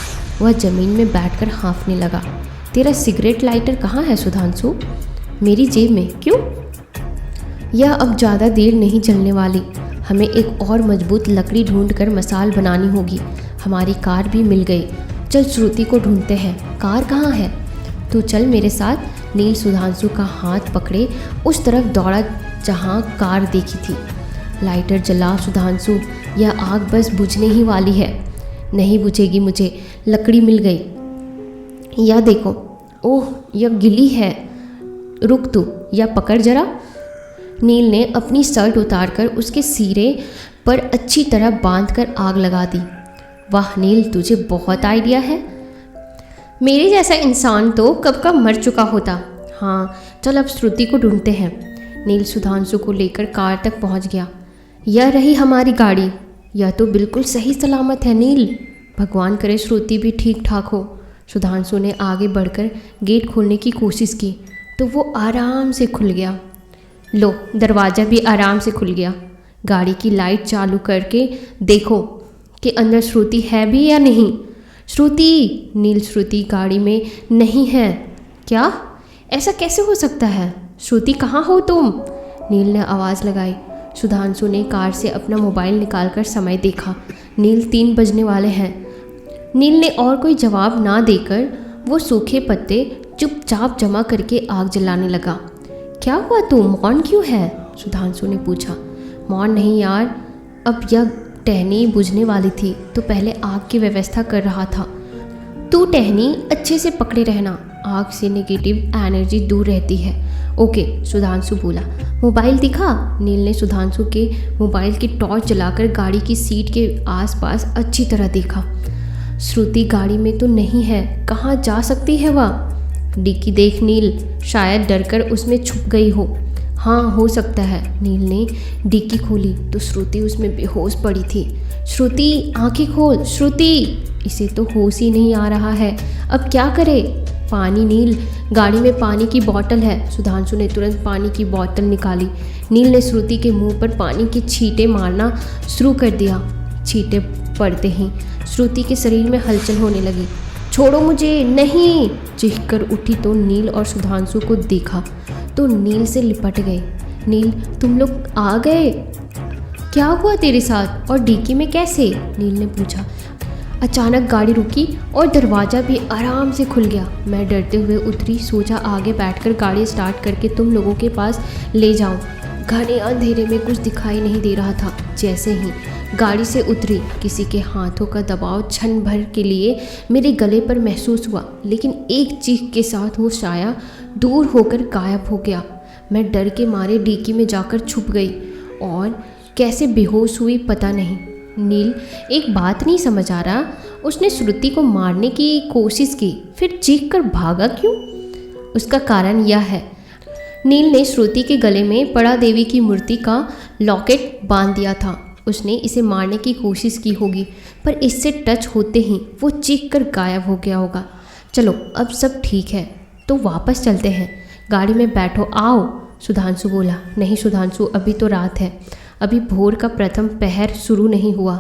वह ज़मीन में बैठकर हाँफने लगा। तेरा सिगरेट लाइटर कहाँ है सुधांशु? मेरी जेब में। क्यों? यह अब ज़्यादा देर नहीं चलने वाली। हमें एक और मजबूत लकड़ी ढूंढकर मसाल बनानी होगी। हमारी कार भी मिल गई। चल श्रुति को ढूंढते हैं। कार कहाँ है? तू चल मेरे साथ। नील सुधांशु का हाथ पकड़े उस तरफ दौड़ा जहाँ कार देखी थी। लाइटर जला सुधांशु, यह आग बस बुझने ही वाली है। नहीं बुझेगी, मुझे लकड़ी मिल गई। यह देखो, ओह यह गिली है। रुक तू, यह पकड़ जरा। नील ने अपनी शर्ट उतारकर उसके सिरे पर अच्छी तरह बांधकर आग लगा दी। वाह नील, तुझे बहुत आइडिया है। मेरे जैसा इंसान तो कब का मर चुका होता। हाँ चल अब श्रुति को ढूंढते हैं। नील सुधांशु को लेकर कार तक पहुंच गया। यह रही हमारी गाड़ी। यह तो बिल्कुल सही सलामत है नील। भगवान करे श्रुति भी ठीक ठाक हो। सुधांशु ने आगे बढ़कर गेट खोलने की कोशिश की तो वो आराम से खुल गया। लो, दरवाज़ा भी आराम से खुल गया। गाड़ी की लाइट चालू करके देखो कि अंदर श्रुति है भी या नहीं। श्रुति! नील श्रुति गाड़ी में नहीं है। क्या? ऐसा कैसे हो सकता है? श्रुति कहाँ हो तुम? नील ने आवाज़ लगाई। सुधांशु ने कार से अपना मोबाइल निकालकर समय देखा। नील 3 बजने वाले हैं। नील ने और कोई जवाब ना देकर वो सूखे पत्ते चुपचाप जमा करके आग जलाने लगा। क्या हुआ तुम? मौन क्यों है? सुधांशु ने पूछा। मौन नहीं यार, अब यह टहनी बुझने वाली थी तो पहले आग की व्यवस्था कर रहा था। तू टहनी अच्छे से पकड़े रहना, आग से नेगेटिव एनर्जी दूर रहती है। ओके, सुधांशु बोला। मोबाइल दिखा। नील ने सुधांशु के मोबाइल की टॉर्च जलाकर गाड़ी की सीट के आसपास अच्छी तरह देखा। श्रुति गाड़ी में तो नहीं है, कहाँ जा सकती है वह? डिक्की देख नील, शायद डरकर उसमें छुप गई हो। हाँ, हो सकता है। नील ने डिक्की खोली तो श्रुति उसमें बेहोश पड़ी थी। श्रुति, आंखें खोल श्रुति! इसे तो होश ही नहीं आ रहा है, अब क्या करे? पानी नील, गाड़ी में पानी की बोतल है। सुधांशु ने तुरंत पानी की बोतल निकाली। नील ने श्रुति के मुंह पर पानी के छींटे मारना शुरू कर दिया। छींटे पड़ते ही श्रुति के शरीर में हलचल होने लगी। छोड़ो मुझे, नहीं! चीखकर उठी तो नील और सुधांशु को देखा तो नील से लिपट गए। नील, तुम लोग आ गए? क्या हुआ तेरे साथ और डिक्की में कैसे? नील ने पूछा। अचानक गाड़ी रुकी और दरवाज़ा भी आराम से खुल गया। मैं डरते हुए उतरी, सोचा आगे बैठकर गाड़ी स्टार्ट करके तुम लोगों के पास ले जाऊं। घने अंधेरे में कुछ दिखाई नहीं दे रहा था। जैसे ही गाड़ी से उतरी, किसी के हाथों का दबाव क्षण भर के लिए मेरे गले पर महसूस हुआ, लेकिन एक चीख के साथ वो साया दूर होकर गायब हो गया। मैं डर के मारे डिक्की में जाकर छुप गई और कैसे बेहोश हुई पता नहीं। नील, एक बात नहीं समझ आ रहा, उसने श्रुति को मारने की कोशिश की, फिर चीख कर भागा क्यों? उसका कारण यह है, नील ने श्रुति के गले में पड़ा देवी की मूर्ति का लॉकेट बांध दिया था। उसने इसे मारने की कोशिश की होगी, पर इससे टच होते ही वो चीख कर गायब हो गया होगा। चलो, अब सब ठीक है तो वापस चलते हैं। गाड़ी में बैठो, आओ। सुधांशु बोला। नहीं सुधांशु, अभी तो रात है, अभी भोर का प्रथम पहर शुरू नहीं हुआ।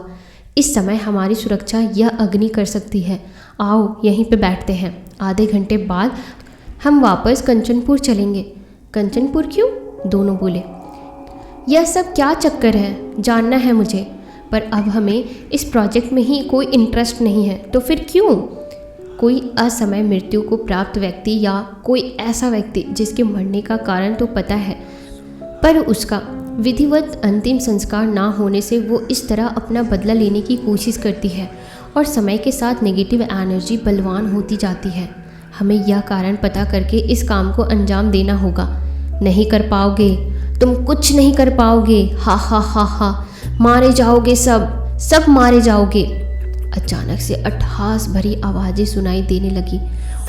इस समय हमारी सुरक्षा यह अग्नि कर सकती है। आओ, यहीं पे बैठते हैं। आधे घंटे बाद हम वापस कंचनपुर चलेंगे। कंचनपुर क्यों? दोनों बोले। यह सब क्या चक्कर है, जानना है मुझे, पर अब हमें इस प्रोजेक्ट में ही कोई इंटरेस्ट नहीं है। तो फिर क्यों? कोई असमय मृत्यु को प्राप्त व्यक्ति या कोई ऐसा व्यक्ति जिसके मरने का कारण तो पता है, पर उसका विधिवत अंतिम संस्कार ना होने से वो इस तरह अपना बदला लेने की कोशिश करती है और समय के साथ नेगेटिव एनर्जी बलवान होती जाती है। हमें यह कारण पता करके इस काम को अंजाम देना होगा। नहीं कर पाओगे, तुम कुछ नहीं कर पाओगे। हा हा हा हा, मारे जाओगे, सब मारे जाओगे। अचानक से अट्टहास भरी आवाज़ें सुनाई देने लगी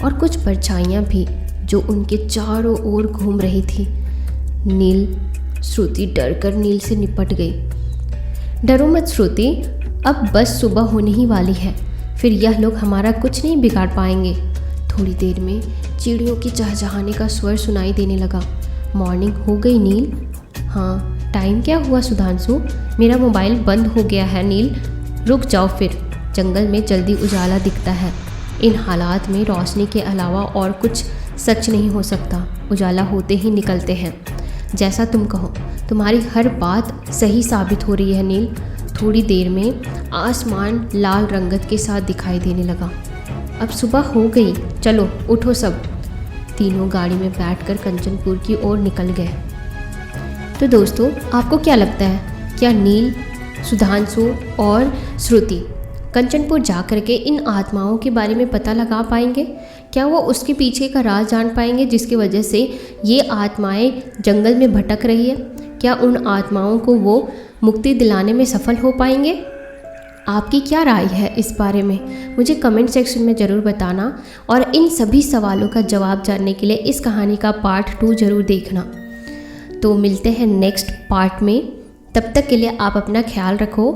और कुछ परछाइयाँ भी जो उनके चारों ओर घूम रही थी। नील, श्रुति डरकर नील से निपट गई। डरो मत श्रुति, अब बस सुबह होने ही वाली है, फिर यह लोग हमारा कुछ नहीं बिगाड़ पाएंगे। थोड़ी देर में चिड़ियों की चहचहाने का स्वर सुनाई देने लगा। मॉर्निंग हो गई नील? हाँ। टाइम क्या हुआ सुधांशु? मेरा मोबाइल बंद हो गया है नील। रुक जाओ फिर, जंगल में जल्दी उजाला दिखता है। इन हालात में रोशनी के अलावा और कुछ सच नहीं हो सकता। उजाला होते ही निकलते हैं। जैसा तुम कहो, तुम्हारी हर बात सही साबित हो रही है नील। थोड़ी देर में आसमान लाल रंगत के साथ दिखाई देने लगा। अब सुबह हो गई, चलो उठो सब। तीनों गाड़ी में बैठकर कंचनपुर की ओर निकल गए। तो दोस्तों, आपको क्या लगता है, क्या नील, सुधांशु और श्रुति कंचनपुर जा कर के इन आत्माओं के बारे में पता लगा पाएंगे? क्या वो उसके पीछे का राज जान पाएंगे जिसकी वजह से ये आत्माएं जंगल में भटक रही है? क्या उन आत्माओं को वो मुक्ति दिलाने में सफल हो पाएंगे? आपकी क्या राय है इस बारे में? मुझे कमेंट सेक्शन में ज़रूर बताना और इन सभी सवालों का जवाब जानने के लिए इस कहानी का पार्ट 2 ज़रूर देखना। तो मिलते हैं नेक्स्ट पार्ट में। तब तक के लिए आप अपना ख्याल रखो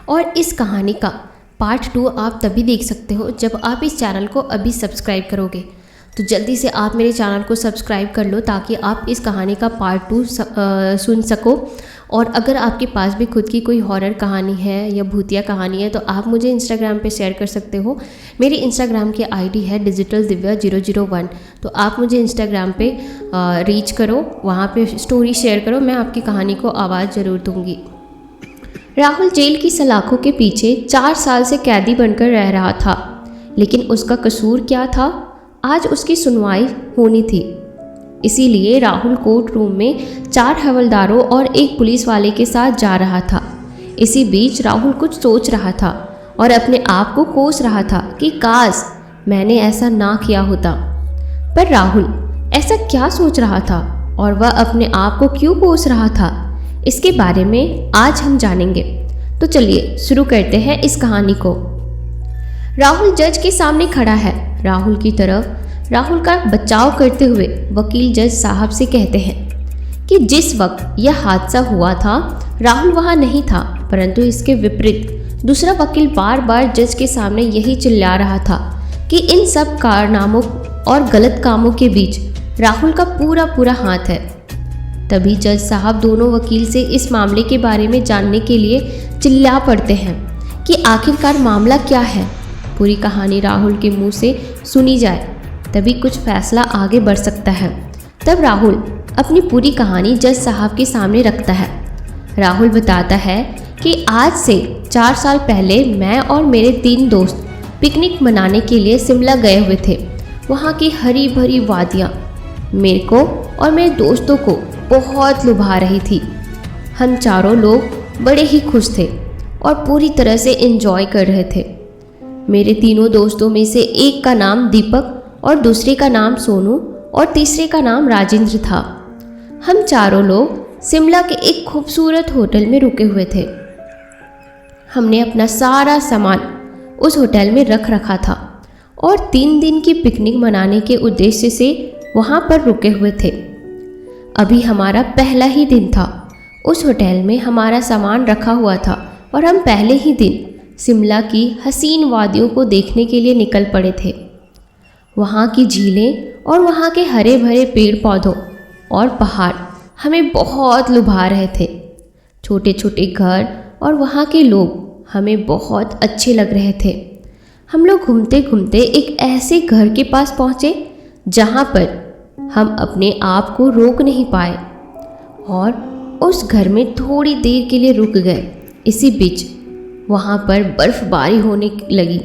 और इस कहानी का पार्ट 2 आप तभी देख सकते हो जब आप इस चैनल को अभी सब्सक्राइब करोगे। तो जल्दी से आप मेरे चैनल को सब्सक्राइब कर लो ताकि आप इस कहानी का पार्ट 2 सुन सको और अगर आपके पास भी खुद की कोई हॉरर कहानी है या भूतिया कहानी है तो आप मुझे इंस्टाग्राम पे शेयर कर सकते हो। मेरी इंस्टाग्राम की आईडी है digitaldiव्या001। तो आप मुझे इंस्टाग्राम पे रीच करो, वहाँ पे स्टोरी शेयर करो, मैं आपकी कहानी को आवाज़ ज़रूर दूँगी। राहुल जेल की सलाखों के पीछे 4 साल से कैदी बनकर रह रहा था, लेकिन उसका कसूर क्या था? आज उसकी सुनवाई होनी थी। इसीलिए राहुल कोर्ट रूम में 4 हवलदारों और एक पुलिस वाले के साथ जा रहा था। इसी बीच राहुल कुछ सोच रहा था और अपने आप को कोस रहा था कि काश मैंने ऐसा ना किया होता। पर राहुल ऐसा क्या सोच रहा था और वह अपने आप को क्यों कोस रहा था, इसके बारे में आज हम जानेंगे। तो चलिए शुरू करते हैं इस कहानी को। राहुल जज के सामने खड़ा है। राहुल की तरफ राहुल का बचाव करते हुए वकील जज साहब से कहते हैं कि जिस वक्त यह हादसा हुआ था राहुल वहां नहीं था, परंतु इसके विपरीत दूसरा वकील बार बार जज के सामने यही चिल्ला रहा था कि इन सब कारनामों और गलत कामों के बीच राहुल का पूरा हाथ है। तभी जज साहब दोनों वकील से इस मामले के बारे में जानने के लिए चिल्ला पड़ते हैं कि आखिरकार मामला क्या है। पूरी कहानी राहुल के मुंह से सुनी जाए तभी कुछ फैसला आगे बढ़ सकता है। तब राहुल अपनी पूरी कहानी जज साहब के सामने रखता है। राहुल बताता है कि आज से 4 साल पहले मैं और मेरे 3 दोस्त पिकनिक मनाने के लिए शिमला गए हुए थे। वहाँ की हरी भरी वादियाँ मेरे को और मेरे दोस्तों को बहुत लुभा रही थी। हम चारों लोग बड़े ही खुश थे और पूरी तरह से एंजॉय कर रहे थे। मेरे तीनों दोस्तों में से एक का नाम दीपक और दूसरे का नाम सोनू और तीसरे का नाम राजेंद्र था। हम चारों लोग शिमला के एक खूबसूरत होटल में रुके हुए थे। हमने अपना सारा सामान उस होटल में रख रखा था और 3 दिन की पिकनिक मनाने के उद्देश्य से वहाँ पर रुके हुए थे। अभी हमारा पहला ही दिन था। उस होटल में हमारा सामान रखा हुआ था और हम पहले ही दिन शिमला की हसीन वादियों को देखने के लिए निकल पड़े थे। वहाँ की झीलें और वहाँ के हरे भरे पेड़ पौधों और पहाड़ हमें बहुत लुभा रहे थे। छोटे छोटे घर और वहाँ के लोग हमें बहुत अच्छे लग रहे थे। हम लोग घूमते घूमते एक ऐसे घर के पास पहुँचे जहाँ पर हम अपने आप को रोक नहीं पाए और उस घर में थोड़ी देर के लिए रुक गए। इसी बीच वहाँ पर बर्फ़बारी होने लगी।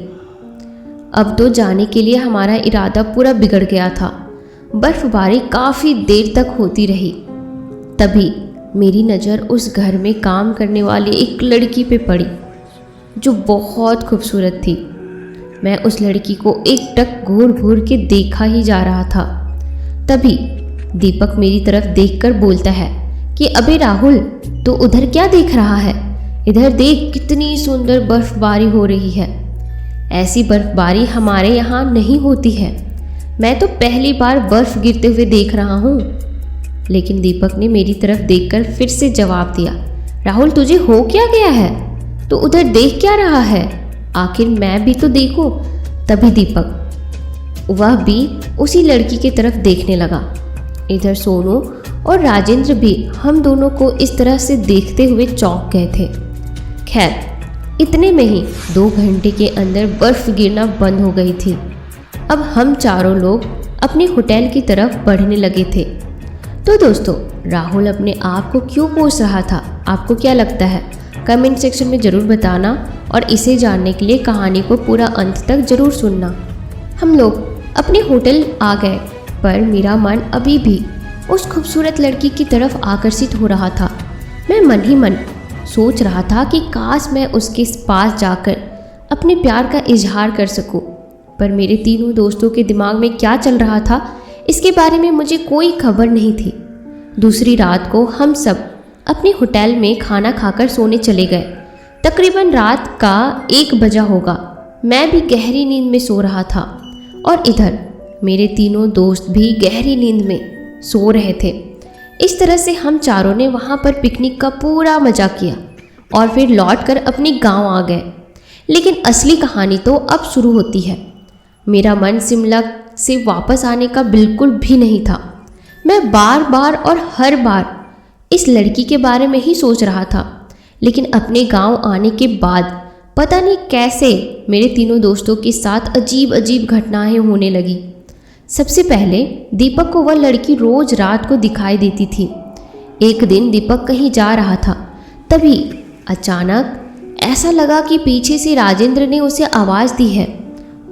अब तो जाने के लिए हमारा इरादा पूरा बिगड़ गया था। बर्फ़बारी काफ़ी देर तक होती रही। तभी मेरी नज़र उस घर में काम करने वाली एक लड़की पे पड़ी जो बहुत खूबसूरत थी। मैं उस लड़की को एकटक घूर घूर के देखा ही जा रहा था। तभी दीपक मेरी तरफ देखकर बोलता है कि अबे राहुल, तो उधर क्या देख रहा है? इधर देख, कितनी सुंदर बर्फ़बारी हो रही है। ऐसी बर्फ़बारी हमारे यहाँ नहीं होती है। मैं तो पहली बार बर्फ़ गिरते हुए देख रहा हूँ। लेकिन दीपक ने मेरी तरफ देखकर फिर से जवाब दिया, राहुल तुझे हो क्या गया है? तो उधर देख क्या रहा है? आखिर मैं भी तो देखूं। तभी दीपक वह भी उसी लड़की की तरफ देखने लगा। इधर सोनू और राजेंद्र भी हम दोनों को इस तरह से देखते हुए चौंक गए थे। खैर, इतने में ही 2 घंटे के अंदर बर्फ़ गिरना बंद हो गई थी। अब हम चारों लोग अपने होटल की तरफ बढ़ने लगे थे। तो दोस्तों, राहुल अपने आप को क्यों कोस रहा था? आपको क्या लगता है? कमेंट सेक्शन में ज़रूर बताना और इसे जानने के लिए कहानी को पूरा अंत तक ज़रूर सुनना। हम लोग अपने होटल आ गए, पर मेरा मन अभी भी उस खूबसूरत लड़की की तरफ आकर्षित हो रहा था। मैं मन ही मन सोच रहा था कि काश मैं उसके पास जाकर अपने प्यार का इजहार कर सकूं। पर मेरे तीनों दोस्तों के दिमाग में क्या चल रहा था, इसके बारे में मुझे कोई खबर नहीं थी। दूसरी रात को हम सब अपने होटल में खाना खाकर सोने चले गए। तकरीबन रात का 1 बजा होगा। मैं भी गहरी नींद में सो रहा था और इधर मेरे तीनों दोस्त भी गहरी नींद में सो रहे थे। इस तरह से हम चारों ने वहाँ पर पिकनिक का पूरा मज़ा किया और फिर लौटकर अपने गांव आ गए। लेकिन असली कहानी तो अब शुरू होती है। मेरा मन शिमला से वापस आने का बिल्कुल भी नहीं था। मैं बार बार और हर बार इस लड़की के बारे में ही सोच रहा था। लेकिन अपने गांव आने के बाद पता नहीं कैसे मेरे तीनों दोस्तों के साथ अजीब अजीब घटनाएं होने लगी। सबसे पहले दीपक को वह लड़की रोज रात को दिखाई देती थी। एक दिन दीपक कहीं जा रहा था, तभी अचानक ऐसा लगा कि पीछे से राजेंद्र ने उसे आवाज़ दी है।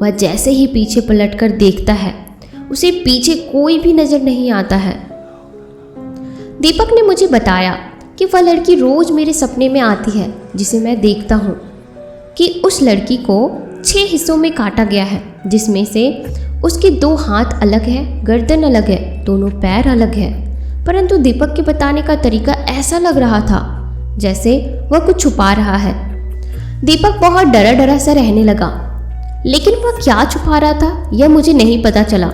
वह जैसे ही पीछे पलटकर देखता है, उसे पीछे कोई भी नज़र नहीं आता है। दीपक ने मुझे बताया कि वह लड़की रोज़ मेरे सपने में आती है, जिसे मैं देखता हूँ कि उस लड़की को 6 हिस्सों में काटा गया है, जिसमें से उसके 2 हाथ अलग है, गर्दन अलग है, दोनों पैर अलग है। परंतु दीपक के बताने का तरीका ऐसा लग रहा था जैसे वह कुछ छुपा रहा है। दीपक बहुत डरा डरा सा रहने लगा, लेकिन वह क्या छुपा रहा था यह मुझे नहीं पता चला।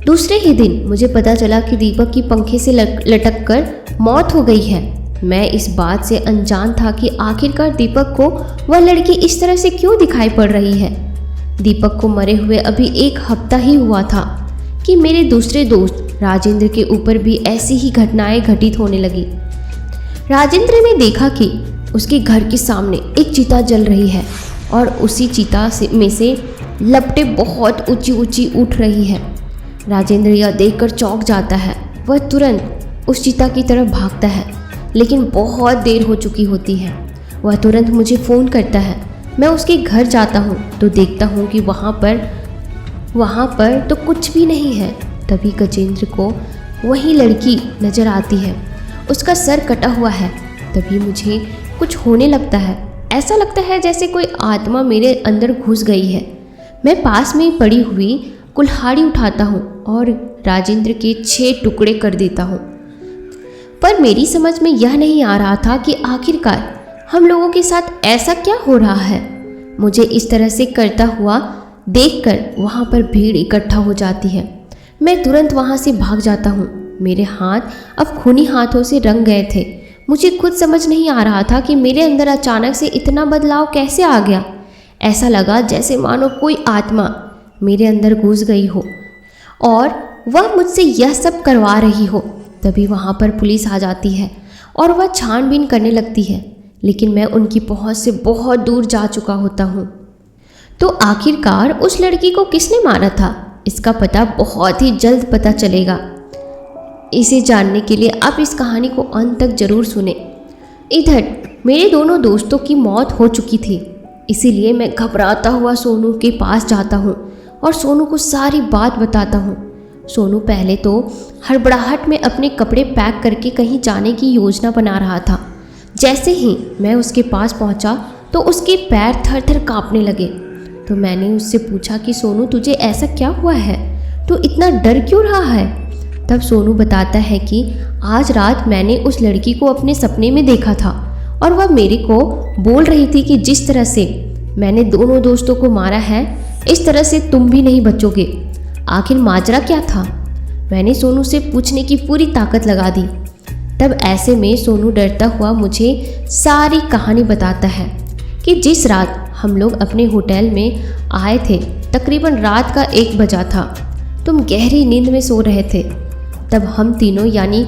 दूसरे ही दिन मुझे पता चला कि दीपक की पंखे से लटक कर मौत हो गई है। मैं इस बात से अनजान था कि आखिरकार दीपक को वह लड़की इस तरह से क्यों दिखाई पड़ रही है। दीपक को मरे हुए अभी 1 हफ्ता ही हुआ था कि मेरे दूसरे दोस्त राजेंद्र के ऊपर भी ऐसी ही घटनाएं घटित होने लगी। राजेंद्र ने देखा कि उसके घर के सामने एक चिता जल रही है और उसी चिता में से लपटें बहुत ऊंची ऊंची उठ रही है। राजेंद्र यह देखकर चौंक जाता है। वह तुरंत उस चिता की तरफ भागता है, लेकिन बहुत देर हो चुकी होती है। वह तुरंत मुझे फ़ोन करता है। मैं उसके घर जाता हूँ तो देखता हूँ कि वहाँ पर तो कुछ भी नहीं है। तभी गजेंद्र को वही लड़की नज़र आती है। उसका सर कटा हुआ है। तभी मुझे कुछ होने लगता है। ऐसा लगता है जैसे कोई आत्मा मेरे अंदर घुस गई है। मैं पास में पड़ी हुई कुल्हाड़ी उठाता हूँ और राजेंद्र के 6 टुकड़े कर देता हूँ। पर मेरी समझ में यह नहीं आ रहा था कि आखिरकार हम लोगों के साथ ऐसा क्या हो रहा है। मुझे इस तरह से करता हुआ देखकर वहाँ पर भीड़ इकट्ठा हो जाती है। मैं तुरंत वहाँ से भाग जाता हूँ। मेरे हाथ अब खूनी हाथों से रंग गए थे। मुझे खुद समझ नहीं आ रहा था कि मेरे अंदर अचानक से इतना बदलाव कैसे आ गया। ऐसा लगा जैसे मानो कोई आत्मा मेरे अंदर घुस गई हो और वह मुझसे यह सब करवा रही हो। तभी वहाँ पर पुलिस आ जाती है और वह छानबीन करने लगती है, लेकिन मैं उनकी पहुँच से बहुत दूर जा चुका होता हूँ। तो आखिरकार उस लड़की को किसने मारा था, इसका पता बहुत ही जल्द पता चलेगा। इसे जानने के लिए आप इस कहानी को अंत तक जरूर सुने। इधर मेरे दोनों दोस्तों की मौत हो चुकी थी, इसीलिए मैं घबराता हुआ सोनू के पास जाता हूँ और सोनू को सारी बात बताता हूँ। सोनू पहले तो हड़बड़ाहट में अपने कपड़े पैक करके कहीं जाने की योजना बना रहा था। जैसे ही मैं उसके पास पहुँचा तो उसके पैर थर थर काँपने लगे। तो मैंने उससे पूछा कि सोनू तुझे ऐसा क्या हुआ है, तू इतना डर क्यों रहा है। तब सोनू बताता है कि आज रात मैंने उस लड़की को अपने सपने में देखा था और वह मेरे को बोल रही थी कि जिस तरह से मैंने दोनों दोस्तों को मारा है, इस तरह से तुम भी नहीं बचोगे। आखिर माजरा क्या था, मैंने सोनू से पूछने की पूरी ताकत लगा दी। तब ऐसे में सोनू डरता हुआ मुझे सारी कहानी बताता है कि जिस रात हम लोग अपने होटल में आए थे, तकरीबन रात का 1 बजा था। तुम गहरी नींद में सो रहे थे। तब हम तीनों यानी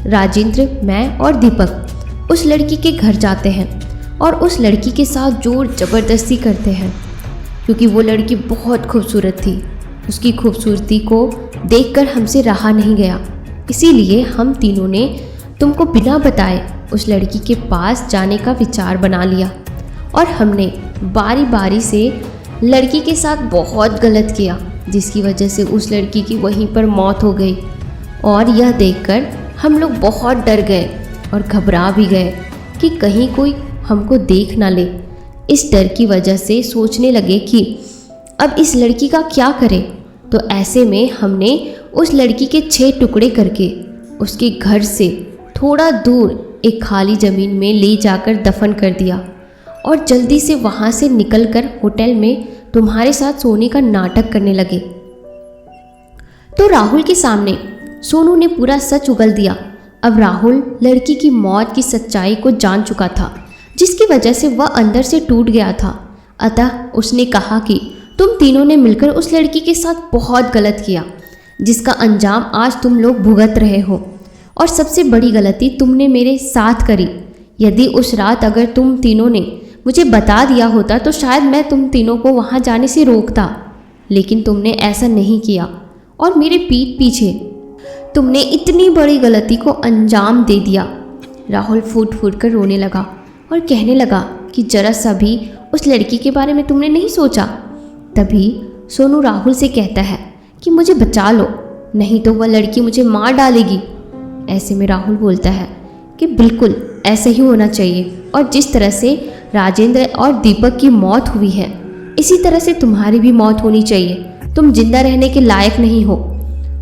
राजेंद्र, मैं और दीपक उस लड़की के घर जाते हैं और उस लड़की के साथ जोर ज़बरदस्ती करते हैं, क्योंकि वो लड़की बहुत खूबसूरत थी। उसकी खूबसूरती को देखकर हमसे रहा नहीं गया, इसीलिए हम तीनों ने तुमको बिना बताए उस लड़की के पास जाने का विचार बना लिया और हमने बारी बारी से लड़की के साथ बहुत गलत किया, जिसकी वजह से उस लड़की की वहीं पर मौत हो गई। और यह देखकर हम लोग बहुत डर गए और घबरा भी गए कि कहीं कोई हमको देख ना ले। इस डर की वजह से सोचने लगे कि अब इस लड़की का क्या करें। तो ऐसे में हमने उस लड़की के 6 टुकड़े करके उसके घर से थोड़ा दूर एक खाली ज़मीन में ले जाकर दफन कर दिया और जल्दी से वहाँ से निकलकर होटल में तुम्हारे साथ सोने का नाटक करने लगे। तो राहुल के सामने सोनू ने पूरा सच उगल दिया। अब राहुल लड़की की मौत की सच्चाई को जान चुका था, जिसकी वजह से वह अंदर से टूट गया था। अतः उसने कहा कि तुम तीनों ने मिलकर उस लड़की के साथ बहुत गलत किया, जिसका अंजाम आज तुम लोग भुगत रहे हो। और सबसे बड़ी गलती तुमने मेरे साथ करी। यदि उस रात अगर तुम तीनों ने मुझे बता दिया होता तो शायद मैं तुम तीनों को वहाँ जाने से रोकता, लेकिन तुमने ऐसा नहीं किया और मेरे पीठ पीछे तुमने इतनी बड़ी गलती को अंजाम दे दिया। राहुल फूट फूट कर रोने लगा और कहने लगा कि जरा सा भी उस लड़की के बारे में तुमने नहीं सोचा। तभी सोनू राहुल से कहता है कि मुझे बचा लो, नहीं तो वह लड़की मुझे मार डालेगी। ऐसे में राहुल बोलता है कि बिल्कुल ऐसे ही होना चाहिए, और जिस तरह से राजेंद्र और दीपक की मौत हुई है इसी तरह से तुम्हारी भी मौत होनी चाहिए। तुम जिंदा रहने के लायक नहीं हो।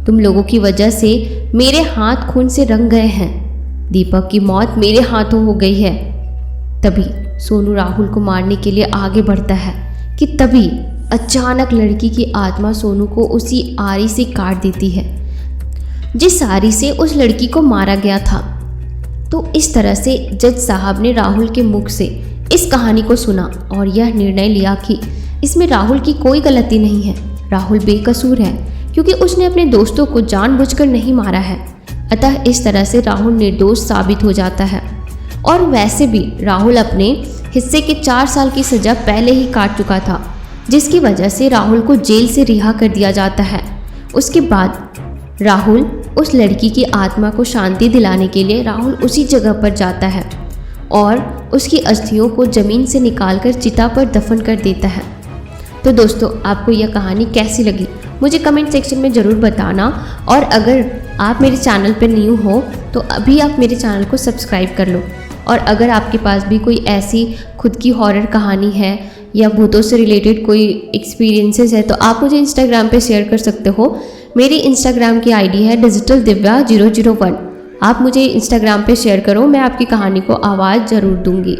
तुम लोगों की वजह से मेरे हाथ खून से रंग गए हैं। दीपक की मौत मेरे हाथों हो गई है। तभी सोनू राहुल को मारने के लिए आगे बढ़ता है कि तभी अचानक लड़की की आत्मा सोनू को उसी आरी से काट देती है जिस आरी से उस लड़की को मारा गया था। तो इस तरह से जज साहब ने राहुल के मुख से इस कहानी को सुना और यह निर्णय लिया कि इसमें राहुल की कोई गलती नहीं है। राहुल बेकसूर है क्योंकि उसने अपने दोस्तों को जानबूझकर नहीं मारा है। अतः इस तरह से राहुल निर्दोष साबित हो जाता है। और वैसे भी राहुल अपने हिस्से के 4 साल की सज़ा पहले ही काट चुका था, जिसकी वजह से राहुल को जेल से रिहा कर दिया जाता है। उसके बाद राहुल उस लड़की की आत्मा को शांति दिलाने के लिए राहुल उसी जगह पर जाता है और उसकी अस्थियों को ज़मीन से निकालकर चिता पर दफन कर देता है। तो दोस्तों, आपको यह कहानी कैसी लगी मुझे कमेंट सेक्शन में ज़रूर बताना, और अगर आप मेरे चैनल पर न्यू हो तो अभी आप मेरे चैनल को सब्सक्राइब कर लो। और अगर आपके पास भी कोई ऐसी खुद की हॉरर कहानी है या भूतों से रिलेटेड कोई एक्सपीरियंसेस है तो आप मुझे इंस्टाग्राम पे शेयर कर सकते हो। मेरी इंस्टाग्राम की आईडी है digitaldiव्या001। आप मुझे इंस्टाग्राम पे शेयर करो, मैं आपकी कहानी को आवाज़ ज़रूर दूंगी।